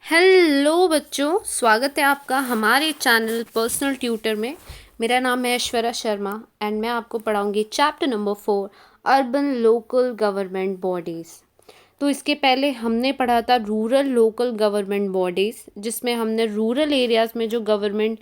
Hello बच्चों, स्वागत है आपका हमारे चैनल पर्सनल ट्यूटर में। मेरा नाम है ऐश्वर्या शर्मा एंड मैं आपको पढ़ाऊंगी chapter number 4 urban local government bodies. तो इसके पहले हमने पढ़ा था रूरल लोकल गवर्नमेंट बॉडीज़, जिसमें हमने रूरल एरियाज़ में जो गवर्नमेंट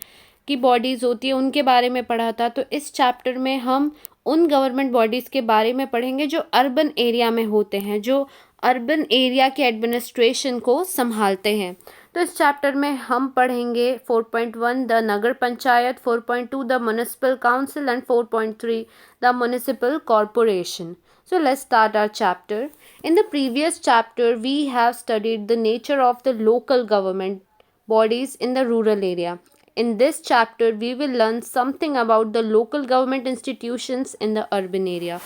की बॉडीज़ होती है उनके बारे में पढ़ा था। तो इस चैप्टर में हम उन गवर्नमेंट बॉडीज़ के बारे में पढ़ेंगे जो अर्बन एरिया में होते हैं, जो अर्बन एरिया के एडमिनिस्ट्रेशन को संभालते हैं। तो इस चैप्टर में हम पढ़ेंगे 4.1 the Nagar panchayat, 4.2 the municipal council and 4.3 the municipal corporation. So let's start our chapter. In the previous chapter, we have studied the nature of the local government bodies in the rural area. In this chapter, we will learn something about the local government institutions in the urban area.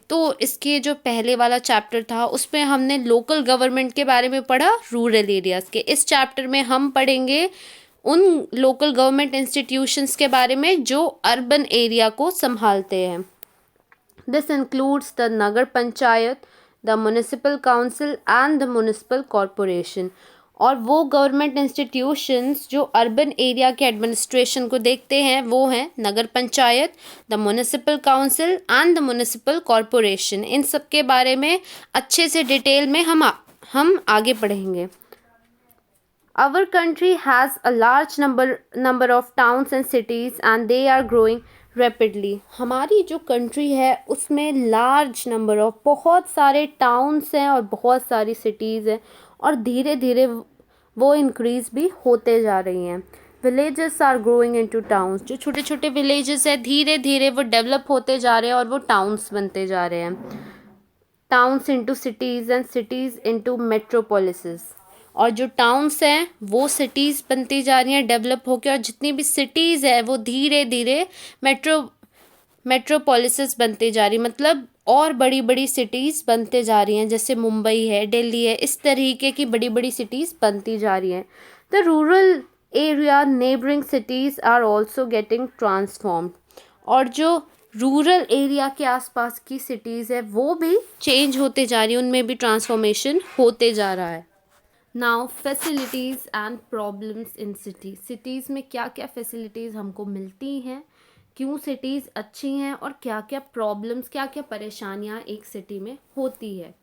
तो इसके जो पहले वाला chapter था उसमें हमने local government के बारे में पढ़ा, रूरल एरियाज़ के। इस चैप्टर में हम पढ़ेंगे उन लोकल गवर्नमेंट इंस्टीट्यूशंस के बारे में जो अर्बन एरिया को संभालते हैं। This includes the Nagar Panchayat, the Municipal Council and the Municipal Corporation. और वो गवर्नमेंट इंस्टीट्यूशंस जो अर्बन एरिया के एडमिनिस्ट्रेशन को देखते हैं वो हैं Nagar panchayat, the municipal council and the municipal corporation. इन सब के बारे में अच्छे से डिटेल में हम आगे पढ़ेंगे। Our country has a large number of towns and cities and they are growing rapidly. हमारी जो कंट्री है उसमें लार्ज नंबर ऑफ बहुत सारे टाउन्स हैं और बहुत सारी सिटीज़ हैं और धीरे धीरे वो इंक्रीज़ भी होते जा रही हैं। Villages are growing into towns, जो छोटे छोटे विलेजेस हैं धीरे धीरे वो डेवलप होते जा रहे हैं और वो टाउन्स बनते जा रहे हैं। Towns into cities and cities into metropolises, और जो टाउन्स हैं वो सिटीज़ बनती जा रही हैं डेवलप होकर, और जितनी भी सिटीज़ है वो धीरे धीरे मेट्रोपोलिसेस बनती जा रही, मतलब और बड़ी बड़ी सिटीज़ बनते जा रही हैं, जैसे मुंबई है, दिल्ली है, इस तरीके की बड़ी बड़ी सिटीज़ बनती जा रही हैं। The rural area neighbouring cities are also getting transformed, और जो रूरल एरिया के आसपास की सिटीज़ है वो भी चेंज होते जा रही है, उनमें भी ट्रांसफॉर्मेशन होते जा रहा है। Now facilities and problems in cities में क्या क्या फैसिलिटीज़ हमको मिलती हैं, क्यों सिटीज़ अच्छी हैं, और क्या क्या प्रॉब्लम्स, क्या क्या परेशानियां एक सिटी में होती है।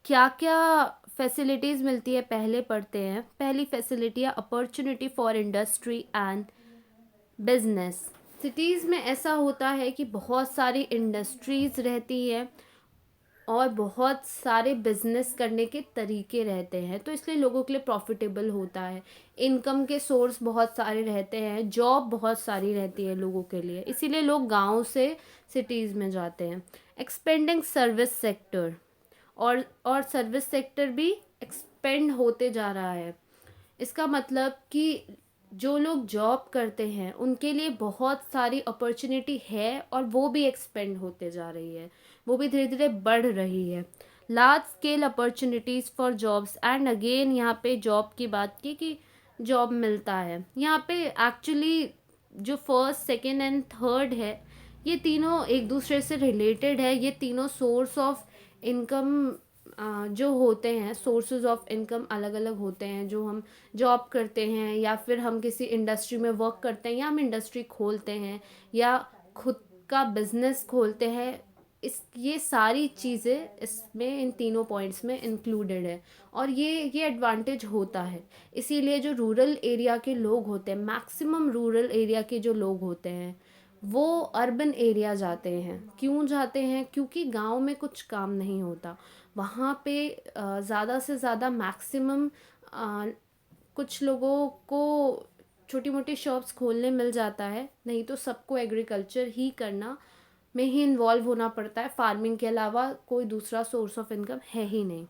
क्या क्या फैसिलिटीज़ मिलती है पहले पढ़ते हैं। पहली फैसिलिटी है opportunity for industry and business. Cities में ऐसा होता है कि बहुत सारी इंडस्ट्रीज़ रहती है और बहुत सारे बिजनेस करने के तरीके रहते हैं, तो इसलिए लोगों के लिए प्रॉफिटेबल होता है। इनकम के सोर्स बहुत सारे रहते हैं, जॉब बहुत सारी रहती है लोगों के लिए, इसीलिए लोग गांव से सिटीज़ में जाते हैं। एक्सपेंडिंग सर्विस सेक्टर, और सर्विस सेक्टर भी एक्सपेंड होते जा रहा है। इसका मतलब कि जो लोग जॉब करते हैं उनके लिए बहुत सारी अपॉर्चुनिटी है और वो भी एक्सपेंड होते जा रही है, वो भी धीरे धीरे बढ़ रही है। Large scale opportunities for jobs, and again यहाँ पे जॉब की बात की कि जॉब मिलता है। यहाँ पे एक्चुअली जो फर्स्ट, सेकेंड एंड थर्ड है ये तीनों एक दूसरे से रिलेटेड है। ये तीनों सोर्स ऑफ इनकम जो होते हैं, सोर्सेज ऑफ इनकम अलग अलग होते हैं। जो हम जॉब करते हैं या फिर हम किसी इंडस्ट्री में वर्क करते हैं या हम इंडस्ट्री खोलते हैं या खुद का बिजनेस खोलते हैं, ये सारी चीज़ें इसमें इन तीनों पॉइंट्स में इंक्लूडेड है और ये एडवांटेज होता है। इसीलिए जो रूरल एरिया के लोग होते हैं, मैक्सिमम रूरल एरिया के जो लोग होते हैं वो अर्बन एरिया जाते हैं। क्यों जाते हैं? क्योंकि गांव में कुछ काम नहीं होता, वहाँ पे ज़्यादा से ज़्यादा मैक्सिमम कुछ लोगों को छोटी मोटी शॉप्स खोलने मिल जाता है, नहीं तो सबको एग्रीकल्चर ही करना में ही इन्वॉल्व होना पड़ता है। फार्मिंग के अलावा कोई दूसरा सोर्स ऑफ इनकम है ही नहीं।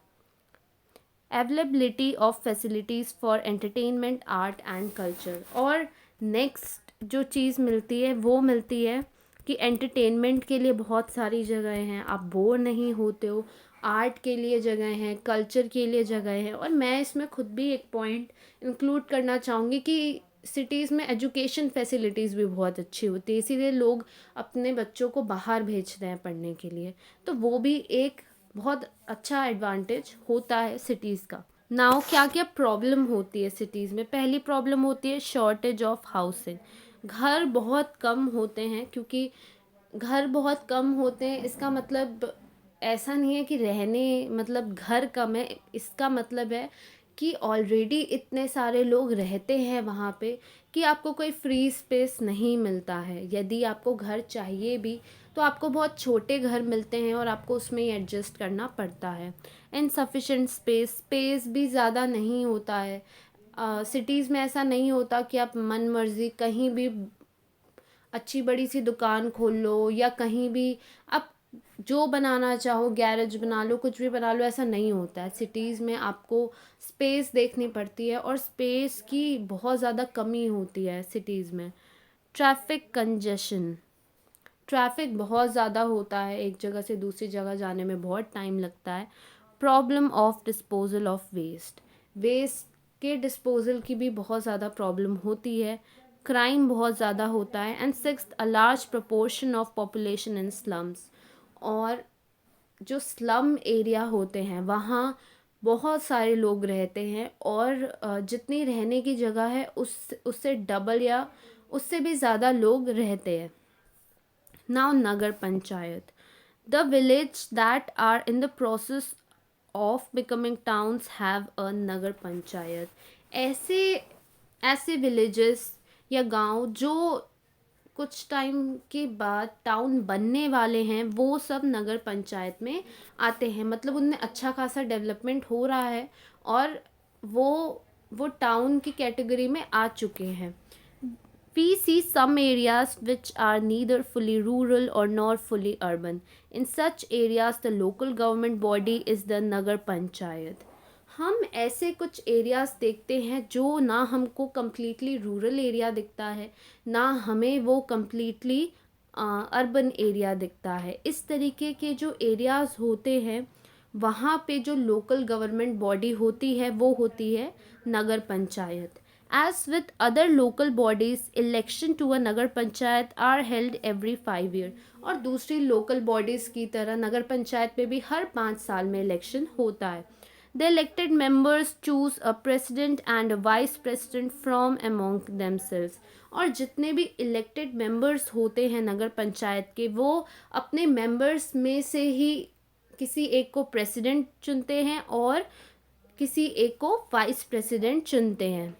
Availability of facilities for entertainment, art and culture, और नेक्स्ट जो चीज़ मिलती है वो मिलती है कि एंटरटेनमेंट के लिए बहुत सारी जगह हैं, आप बोर नहीं होते हो। आर्ट के लिए जगह हैं, कल्चर के लिए जगह हैं, और मैं इसमें खुद भी एक पॉइंट इंक्लूड करना चाहूँगी कि सिटीज़ में एजुकेशन फैसिलिटीज़ भी बहुत अच्छी होती है, इसीलिए लोग अपने बच्चों को बाहर भेजते हैं पढ़ने के लिए, तो वो भी एक बहुत अच्छा एडवांटेज होता है सिटीज़ का। नाउ क्या क्या प्रॉब्लम होती है सिटीज़ में? पहली प्रॉब्लम होती है शॉर्टेज ऑफ हाउसिंग। घर बहुत कम होते हैं, क्योंकि घर बहुत कम होते हैं इसका मतलब ऐसा नहीं है कि रहने मतलब घर कम है, इसका मतलब है कि ऑलरेडी इतने सारे लोग रहते हैं वहाँ पे कि आपको कोई फ्री स्पेस नहीं मिलता है। यदि आपको घर चाहिए भी तो आपको बहुत छोटे घर मिलते हैं और आपको उसमें ही एडजस्ट करना पड़ता है। इनसफिशेंट स्पेस भी ज़्यादा नहीं होता है। सिटीज़ में ऐसा नहीं होता कि आप मन मर्जी कहीं भी अच्छी बड़ी सी दुकान खोल लो, या कहीं भी आप जो बनाना चाहो गैरेज बना लो, कुछ भी बना लो, ऐसा नहीं होता है। सिटीज़ में आपको स्पेस देखनी पड़ती है और स्पेस की बहुत ज़्यादा कमी होती है सिटीज़ में। ट्रैफिक कंजेशन, ट्रैफिक बहुत ज़्यादा होता है, एक जगह से दूसरी जगह जाने में बहुत टाइम लगता है। Problem of disposal of waste, waste के डिस्पोजल की भी बहुत ज़्यादा प्रॉब्लम होती है। क्राइम बहुत ज़्यादा होता है। And sixth, a large proportion of population in slums, और जो स्लम एरिया होते हैं वहाँ बहुत सारे लोग रहते हैं, और जितनी रहने की जगह है उससे डबल या उससे भी ज़्यादा लोग रहते हैं। Now, Nagar Panchayat. The village that are in the process of becoming towns have a Nagar Panchayat. ऐसे ऐसे विलेजेस या गांव जो कुछ टाइम के बाद टाउन बनने वाले हैं, वो सब नगर पंचायत में आते हैं। मतलब उनमें अच्छा खासा डेवलपमेंट हो रहा है और वो वो टाउन की कैटेगरी में आ चुके हैं। We see some areas which are neither fully rural or nor fully urban. In such areas, the local government body is the Nagar Panchayat. हम ऐसे कुछ एरियाज देखते हैं जो ना हमको कम्प्लीटली रूरल एरिया दिखता है, ना हमें वो कम्प्लीटली अर्बन एरिया दिखता है। इस तरीके के जो एरियाज होते हैं वहाँ पे जो लोकल गवर्नमेंट बॉडी होती है वो होती है नगर panchayat. As with other local bodies, election to a Nagar panchayat are held every 5 year। और दूसरी लोकल बॉडीज़ की तरह नगर पंचायत में भी हर 5 साल में इलेक्शन होता है। The elected members choose a president and a vice president from among themselves। और जितने भी इलेक्टेड मेंबर्स होते हैं नगर पंचायत के, वो अपने मेंबर्स में से ही किसी एक को प्रेसिडेंट चुनते हैं और किसी एक को वाइस प्रेसिडेंट चुनते हैं।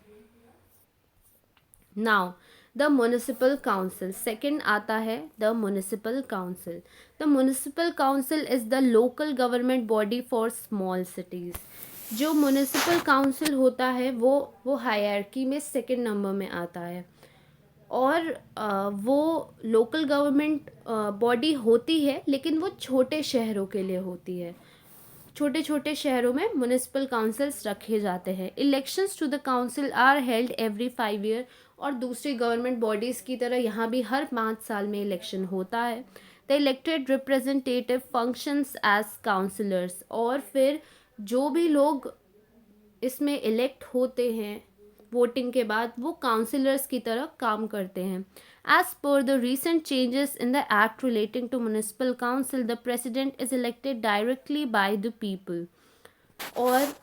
Now the municipal council, second आता है the municipal council. The municipal council is the local government body for small cities. जो म्यूनिसिपल काउंसिल होता है वो हायरार्की में सेकंड नंबर में आता है, और वो लोकल गवर्नमेंट बॉडी होती है, लेकिन वो छोटे शहरों के लिए होती है। छोटे छोटे शहरों में म्यूनिसिपल काउंसिल्स रखे जाते हैं। Elections to the council are held every 5 year। और दूसरी गवर्नमेंट बॉडीज़ की तरह यहाँ भी हर 5 साल में इलेक्शन होता है। The elected representative functions as councillors. और फिर जो भी लोग इसमें इलेक्ट होते हैं वोटिंग के बाद, वो काउंसिलर्स की तरह काम करते हैं। As per the recent changes in the act relating to municipal council, the president is elected directly by the people. और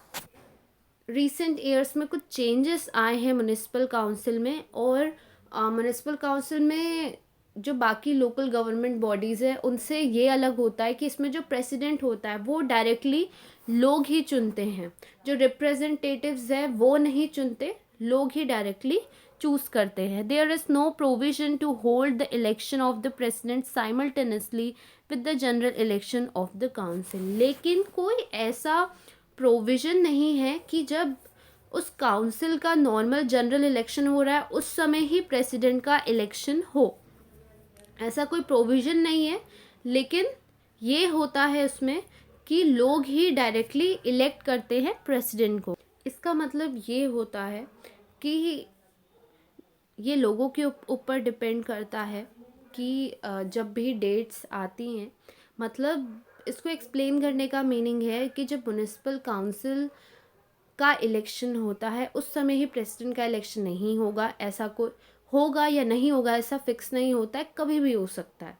रिसेंट ईयर्स में कुछ चेंजेस आए हैं म्यूनिसिपल काउंसिल में, और म्यूनिसिपल काउंसिल में जो बाकी लोकल गवर्नमेंट बॉडीज़ है उनसे ये अलग होता है कि इसमें जो प्रेसिडेंट होता है वो डायरेक्टली लोग ही चुनते हैं। जो रिप्रेजेंटेटिव्स है वो नहीं चुनते, लोग ही डायरेक्टली चूज़ करते हैं। There is no provision to hold the election of the president simultaneously with the general election of the council. लेकिन कोई ऐसा प्रोविज़न नहीं है कि जब उस काउंसिल का नॉर्मल जनरल इलेक्शन हो रहा है उस समय ही प्रेसिडेंट का इलेक्शन हो, ऐसा कोई प्रोविज़न नहीं है। लेकिन ये होता है उसमें कि लोग ही डायरेक्टली इलेक्ट करते हैं प्रेसिडेंट को। इसका मतलब ये होता है कि ये लोगों के ऊपर डिपेंड करता है कि जब भी डेट्स आती हैं, मतलब इसको एक्सप्लेन करने का मीनिंग है कि जब म्यूनिसिपल काउंसिल का इलेक्शन होता है उस समय ही प्रेसिडेंट का इलेक्शन नहीं होगा। ऐसा कोई होगा या नहीं होगा ऐसा फिक्स नहीं होता है, कभी भी हो सकता है।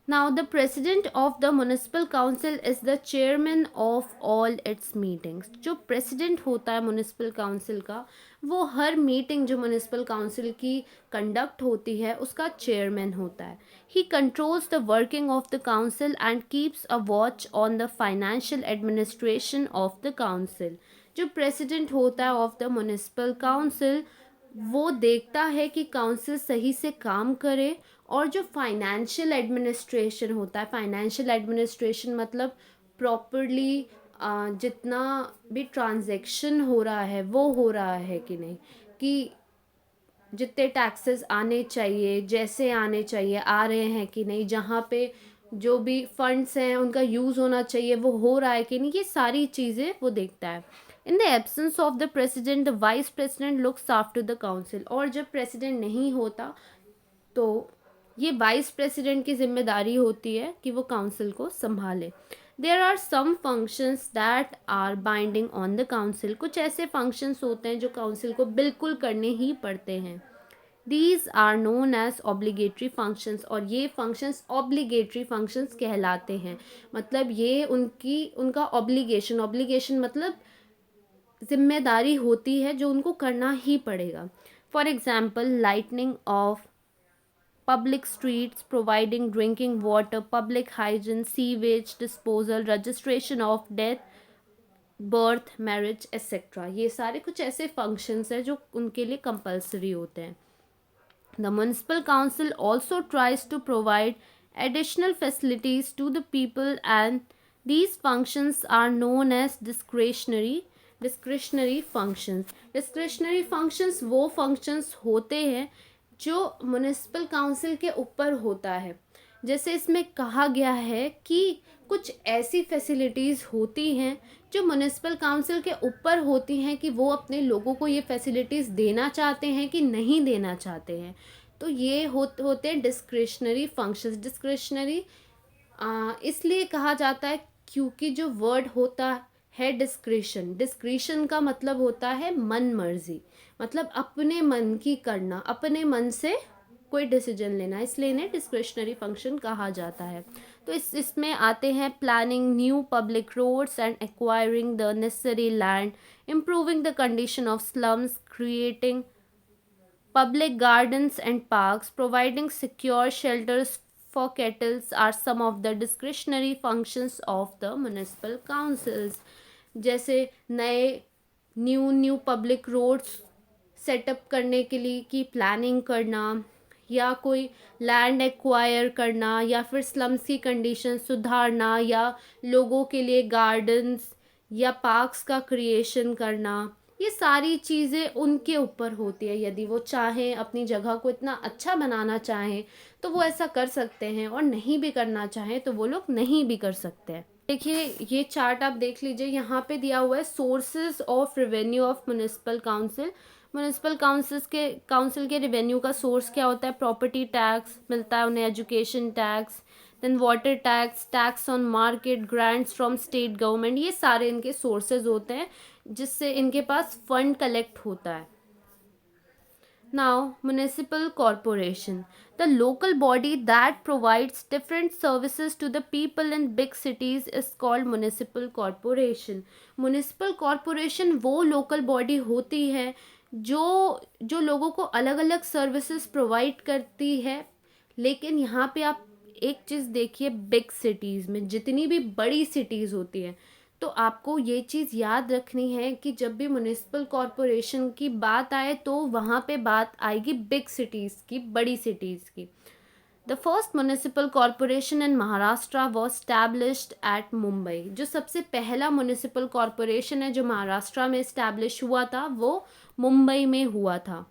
Now, the president of the municipal council is the chairman of all its meetings. जो president होता है municipal council का, वो हर meeting जो municipal council की conduct होती है उसका chairman होता है. He controls the working of the council and keeps a watch on the financial administration of the council. जो president होता है of the municipal council, वो देखता है कि काउंसिल सही से काम करे, और जो फाइनेंशियल एडमिनिस्ट्रेशन होता है, फाइनेंशियल एडमिनिस्ट्रेशन मतलब प्रॉपरली जितना भी ट्रांजैक्शन हो रहा है वो हो रहा है कि नहीं, कि जितने टैक्सेस आने चाहिए जैसे आने चाहिए आ रहे हैं कि नहीं, जहाँ पे जो भी फंड्स हैं उनका यूज़ होना चाहिए वो हो रहा है कि नहीं, ये सारी चीज़ें वो देखता है. In the absence of the president the vice president looks after the council. और जब प्रेसिडेंट नहीं होता तो ये वाइस प्रेसिडेंट की जिम्मेदारी होती है कि वो काउंसिल को संभाले. There are some functions that are binding on the council. कुछ ऐसे फंक्शंस होते हैं जो काउंसिल को बिल्कुल करने ही पड़ते हैं. These are known as obligatory functions. और ये फंक्शंस ऑब्लिगेटरी फंक्शंस कहलाते हैं. मतलब ये उनका ऑब्लिगेशन मतलब जिम्मेदारी होती है जो उनको करना ही पड़ेगा. For example, lightning of public streets, providing drinking water, public hygiene, sewage disposal, registration of death, birth, marriage etcetera. ये सारे कुछ ऐसे फंक्शंस हैं जो उनके लिए कंपलसरी होते हैं. The municipal council also tries to provide additional facilities to the people, and these functions are known as discretionary functions. Discretionary functions वो functions होते हैं जो म्युनिसिपल काउंसिल के ऊपर होता है. जैसे इसमें कहा गया है कि कुछ ऐसी फैसिलिटीज़ होती हैं जो म्युनिसिपल काउंसिल के ऊपर होती हैं कि वो अपने लोगों को ये फैसिलिटीज़ देना चाहते हैं कि नहीं देना चाहते हैं. तो ये होते हैं डिस्क्रिशनरी फंक्शंस. डिस्क्रिशनरी इसलिए कहा जाता है क्योंकि जो वर्ड होता है डिस्क्रिशन का मतलब होता है मन मर्जी, मतलब अपने मन की करना, अपने मन से कोई डिसीजन लेना, इसलिए इन्हें डिस्क्रिशनरी फंक्शन कहा जाता है. तो इसमें आते हैं planning new public roads and acquiring the necessary land, improving the condition of slums, creating public gardens and parks, providing secure shelters for cattle are some of the discretionary functions of the municipal councils. जैसे नए new public roads setup करने के लिए की planning करना, या कोई land acquire करना, या फिर स्लम्स की कंडीशन सुधारना, या लोगों के लिए गार्डन्स या पार्क्स का क्रिएशन करना, ये सारी चीज़ें उनके ऊपर होती है. यदि वो चाहें अपनी जगह को इतना अच्छा बनाना चाहें तो वो ऐसा कर सकते हैं, और नहीं भी करना चाहें तो वो लोग नहीं भी कर सकते हैं. देखिए ये चार्ट आप देख लीजिए, यहाँ पे दिया हुआ है sources of revenue of municipal council. Municipal council के रेवेन्यू का सोर्स क्या होता है? प्रॉपर्टी टैक्स मिलता है उन्हें, education tax, then water tax, tax on market, grants from state government. ये सारे इनके सोर्सेज होते हैं जिससे इनके पास फंड कलेक्ट होता है. Now, municipal corporation, the local body that provides different services to the people in big cities is called municipal corporation. Municipal corporation वो local body होती है जो लोगों को अलग अलग सर्विसेज प्रोवाइड करती है. लेकिन यहाँ पे आप एक चीज़ देखिए, बिग सिटीज़ में जितनी भी बड़ी सिटीज़ होती हैं, तो आपको ये चीज़ याद रखनी है कि जब भी म्युनिसिपल कॉरपोरेशन की बात आए तो वहाँ पे बात आएगी बिग सिटीज़ की, बड़ी सिटीज़ की. The first municipal corporation in Maharashtra was established at Mumbai. जो सबसे पहला म्युनिसिपल कॉरपोरेशन है जो महाराष्ट्र में इस्टेब्लिश हुआ था वो मुंबई में हुआ था.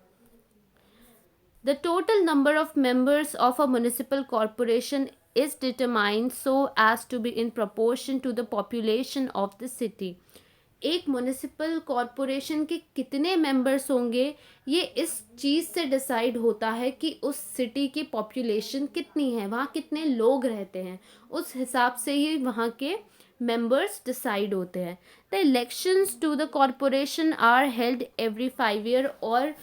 The total number of members of a municipal corporation is determined so as to be in proportion to the population of the city. एक म्युनिसिपल कॉरपोरेशन के कितने मेंबर्स होंगे ये इस चीज़ से डिसाइड होता है कि उस सिटी की पॉपुलेशन कितनी है, वहाँ कितने लोग रहते हैं, उस हिसाब से ही वहाँ के मेंबर्स डिसाइड होते हैं. The elections to the corporation are held every 5 year. और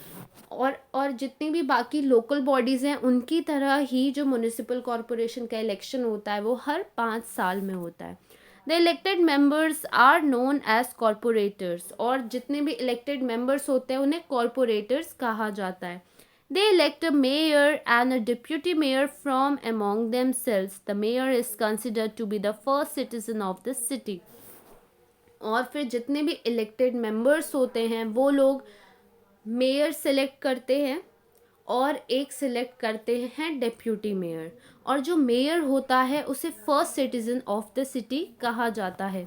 और जितनी भी बाकी लोकल बॉडीज़ हैं उनकी तरह ही जो म्युनिसिपल कॉरपोरेशन का इलेक्शन होता है वो हर 5 साल में होता है. The elected members are known as corporators, और जितने भी इलेक्टेड मेंबर्स होते हैं उन्हें कॉरपोरेटर्स कहा जाता है. They elect a mayor and a deputy mayor from among themselves. The mayor is considered to be the first citizen of the city. और फिर जितने भी इलेक्टेड मेंबर्स होते हैं वो लोग मेयर सेलेक्ट करते हैं और एक सिलेक्ट करते हैं डेप्यूटी मेयर, और जो मेयर होता है उसे first citizen of the city कहा जाता है.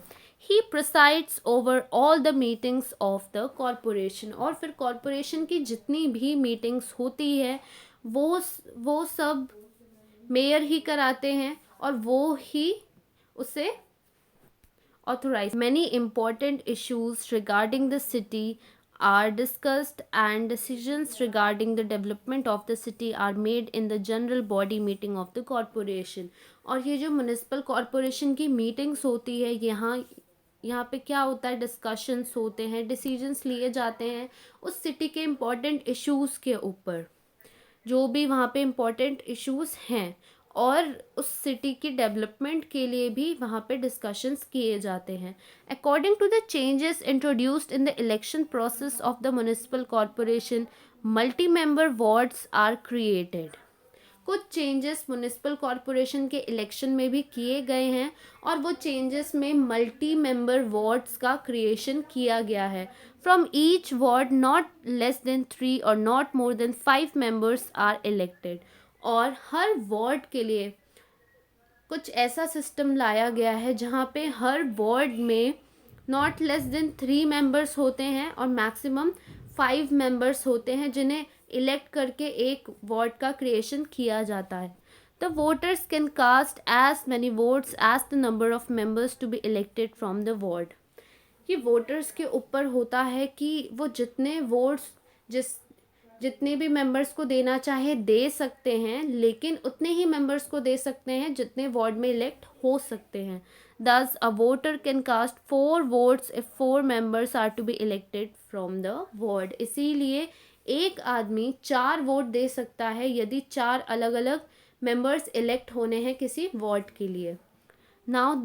He presides over all the meetings of the corporation, और फिर कॉरपोरेशन की जितनी भी मीटिंग्स होती है वो सब मेयर ही कराते हैं और वो ही उसे authorize. Many important issues regarding the city are discussed and decisions regarding the development of the city are made in the general body meeting of the corporation. और ये जो म्युनिसिपल कॉरपोरेशन की मीटिंग्स होती है यहाँ पे क्या होता है, डिस्कशंस होते हैं, डिसीजंस लिए जाते हैं उस सिटी के इम्पॉर्टेंट इश्यूज़ के ऊपर, जो भी वहाँ पे इम्पॉर्टेंट इश्यूज़ हैं, और उस सिटी की डेवलपमेंट के लिए भी वहाँ पे डिस्कशंस किए जाते हैं. According to the changes introduced in the election process of the municipal corporation, multi member wards are created. कुछ चेंजेस म्युनिसिपल कॉरपोरेशन के इलेक्शन में भी किए गए हैं और वो चेंजेस में मल्टी मेंबर वार्ड्स का क्रिएशन किया गया है. From each ward not less than 3 और not more than 5 members are elected. और हर वार्ड के लिए कुछ ऐसा सिस्टम लाया गया है जहाँ पे हर वार्ड में नॉट लेस देन 3 मेंबर्स होते हैं और मैक्सिमम 5 मेंबर्स होते हैं जिन्हें इलेक्ट करके एक वार्ड का क्रिएशन किया जाता है. The voters can cast as many votes as the number of members to be elected from the ward. ये वोटर्स के ऊपर होता है कि वो जितने वोट्स जितने भी मेंबर्स को देना चाहे दे सकते हैं, लेकिन उतने ही मेंबर्स को दे सकते हैं जितने वार्ड में इलेक्ट हो सकते हैं. Thus, a voter can cast 4 votes if 4 members are to be elected from the ward. इसीलिए एक आदमी 4 वोट दे सकता है यदि 4 अलग अलग मेंबर्स इलेक्ट होने हैं किसी वार्ड के लिए. Now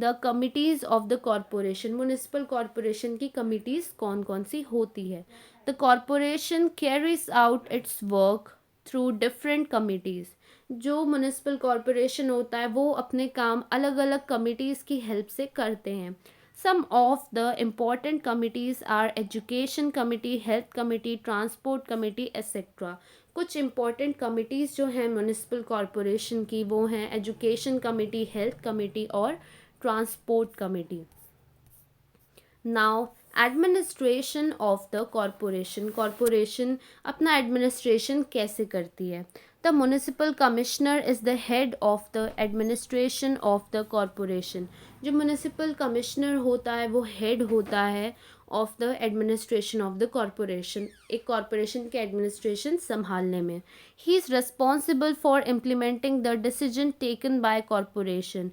the committees of the corporation. Municipal corporation की कमिटीज़ कौन कौन सी होती है. The corporation carries out it's work through different committees. जो म्युनिसिपल कॉरपोरेशन होता है वो अपने काम अलग अलग कमिटीज़ की हेल्प से करते हैं. Some of the important committees are education committee, health committee, transport committee etcetera. कुछ इम्पॉर्टेंट कमिटीज़ जो हैं म्युनिसिपल कॉरपोरेशन की वो हैं एजुकेशन कमिटी, हेल्थ कमिटी और transport committee. Now administration of the corporation. Corporation अपना एडमिनिस्ट्रेशन कैसे करती है. The municipal commissioner is the head of the administration of the corporation. जो म्युनिसिपल कमिश्नर होता है वो हेड होता है of the administration of the corporation, एक कॉरपोरेशन के एडमिनिस्ट्रेशन संभालने में. He is responsible for implementing the decision taken by corporation.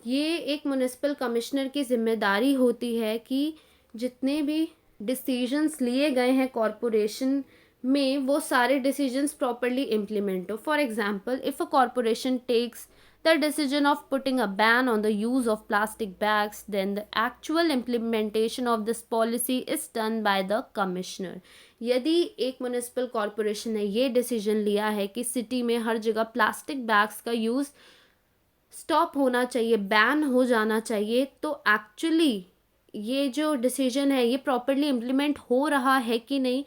ये एक म्युनिसिपल कमिश्नर की जिम्मेदारी होती है कि जितने भी डिसीजंस लिए गए हैं कॉरपोरेशन में वो सारे डिसीजंस प्रॉपरली इम्प्लीमेंट हो. For example, if a corporation takes the decision of putting a ban on the use of plastic bags, then the actual implementation of this policy is done by the commissioner. यदि एक municipal corporation ने ये decision लिया है कि city में हर जगह plastic bags का यूज़ स्टॉप होना चाहिए, बैन हो जाना चाहिए, तो एक्चुअली ये जो डिसीजन है ये प्रॉपरली इम्प्लीमेंट हो रहा है कि नहीं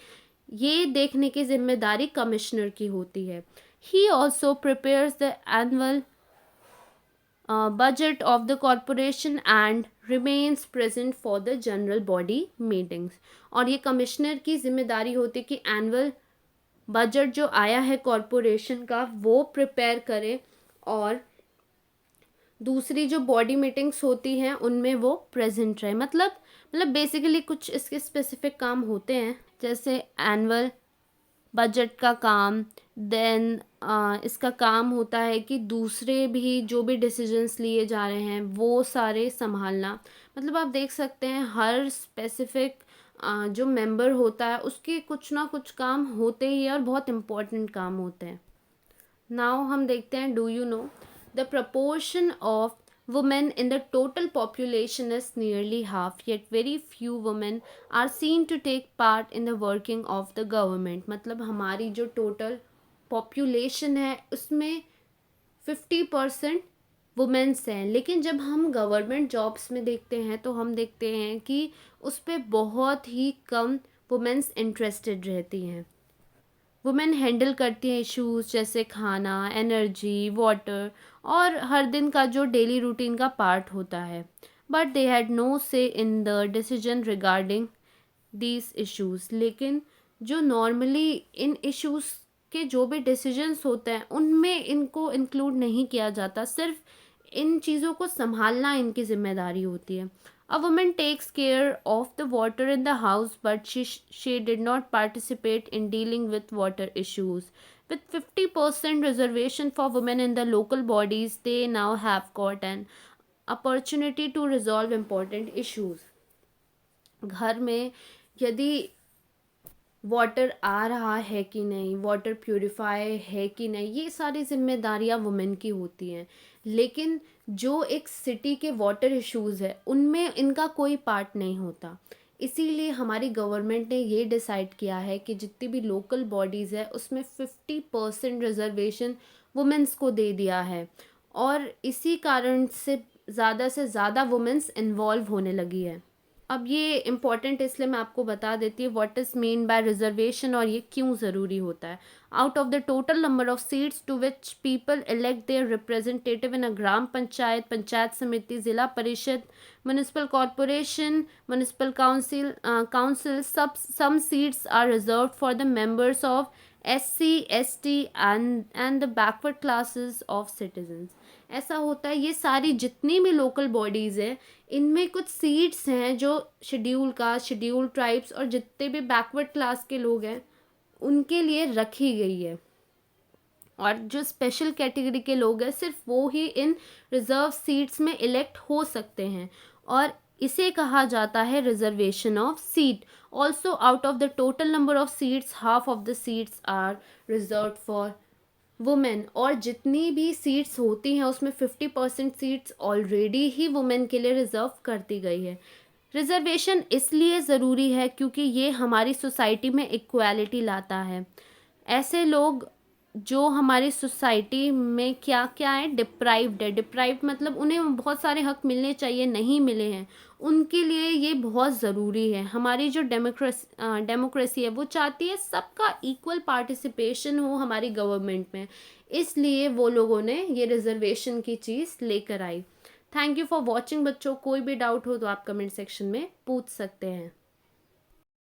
ये देखने की जिम्मेदारी कमिश्नर की होती है. He also prepares the annual budget of the corporation and remains present for the general body meetings. और ये कमिश्नर की जिम्मेदारी होती है कि एनुअल बजट जो आया है कॉरपोरेशन का वो प्रिपेयर करे और दूसरी जो बॉडी मीटिंग्स होती हैं उनमें वो प्रेजेंट रहे. मतलब बेसिकली कुछ इसके स्पेसिफिक काम होते हैं जैसे एनुअल बजट का काम, देन इसका काम होता है कि दूसरे भी जो भी डिसीजंस लिए जा रहे हैं वो सारे संभालना. मतलब आप देख सकते हैं हर स्पेसिफिक जो मेंबर होता है उसके कुछ ना कुछ काम होते ही है और बहुत इम्पोर्टेंट काम होते हैं। नाउ हम देखते हैं, do you know the proportion of women in the total population is nearly half, yet very few women are seen to take part in the working of the government. मतलब हमारी जो total population है उसमें 50% women's हैं, लेकिन जब हम government jobs में देखते हैं तो हम देखते हैं कि उस पर बहुत ही कम वुमेन्स इंटरेस्टेड रहती हैं। वुमेन हैंडल करती हैं इश्यूज जैसे खाना, एनर्जी, वाटर और हर दिन का जो डेली रूटीन का पार्ट होता है, बट दे हैड नो से in the decision regarding these issues. लेकिन जो नॉर्मली इन इश्यूज के जो भी डिसीजंस होते हैं उनमें इनको इंक्लूड नहीं किया जाता, सिर्फ इन चीज़ों को संभालना इनकी जिम्मेदारी होती है। A woman takes care of the water in the house, but she did not participate in dealing with water issues. With 50% reservation for women in the local bodies, they now have got an opportunity to resolve important issues. घर में यदि water आ रहा है कि नहीं, water purify है कि नहीं, ये सारी जिम्मेदारियां वुमेन की होती हैं। लेकिन जो एक सिटी के वाटर इश्यूज़ है उनमें इनका कोई पार्ट नहीं होता। इसीलिए हमारी गवर्नमेंट ने ये डिसाइड किया है कि जितनी भी लोकल बॉडीज़ है उसमें 50% रिजर्वेशन वुमेन्स को दे दिया है, और इसी कारण से ज़्यादा वुमेन्स इन्वॉल्व होने लगी है। अब ये इम्पॉर्टेंट इसलिए मैं आपको बता देती हूँ what is mean by reservation और ये क्यों ज़रूरी होता है। Out of the total number of seats to which people elect their representative in a gram panchayat, panchayat samiti, zila parishad, municipal corporation, municipal council, some seats are reserved for the members of SC, ST and the backward classes of citizens। ऐसा होता है, ये सारी जितनी भी local bodies हैं इनमें कुछ सीट्स हैं जो शेड्यूल कास्ट, शेड्यूल ट्राइब्स और जितने भी बैकवर्ड क्लास के लोग हैं उनके लिए रखी गई है, और जो स्पेशल कैटेगरी के लोग हैं सिर्फ वो ही इन रिजर्व सीट्स में इलेक्ट हो सकते हैं, और इसे कहा जाता है reservation of seat. Also out of the total number of seats, half of the seats are reserve for women. और जितनी भी सीट्स होती हैं उसमें 50% सीट्स ऑलरेडी ही वुमेन के लिए रिजर्व कर दी गई है। रिजर्वेशन इसलिए ज़रूरी है क्योंकि ये हमारी सोसाइटी में इक्वालिटी लाता है। ऐसे लोग जो हमारी सोसाइटी में क्या क्या है, डिप्राइव्ड है, डिप्राइव्ड मतलब उन्हें बहुत सारे हक मिलने चाहिए, नहीं मिले हैं, उनके लिए ये बहुत ज़रूरी है। हमारी जो डेमोक्रेसी है वो चाहती है सबका इक्वल पार्टिसिपेशन हो हमारी गवर्नमेंट में, इसलिए वो लोगों ने ये रिजर्वेशन की चीज़ लेकर आई। थैंक यू फॉर वॉचिंग बच्चों। कोई भी डाउट हो तो आप कमेंट सेक्शन में पूछ सकते हैं।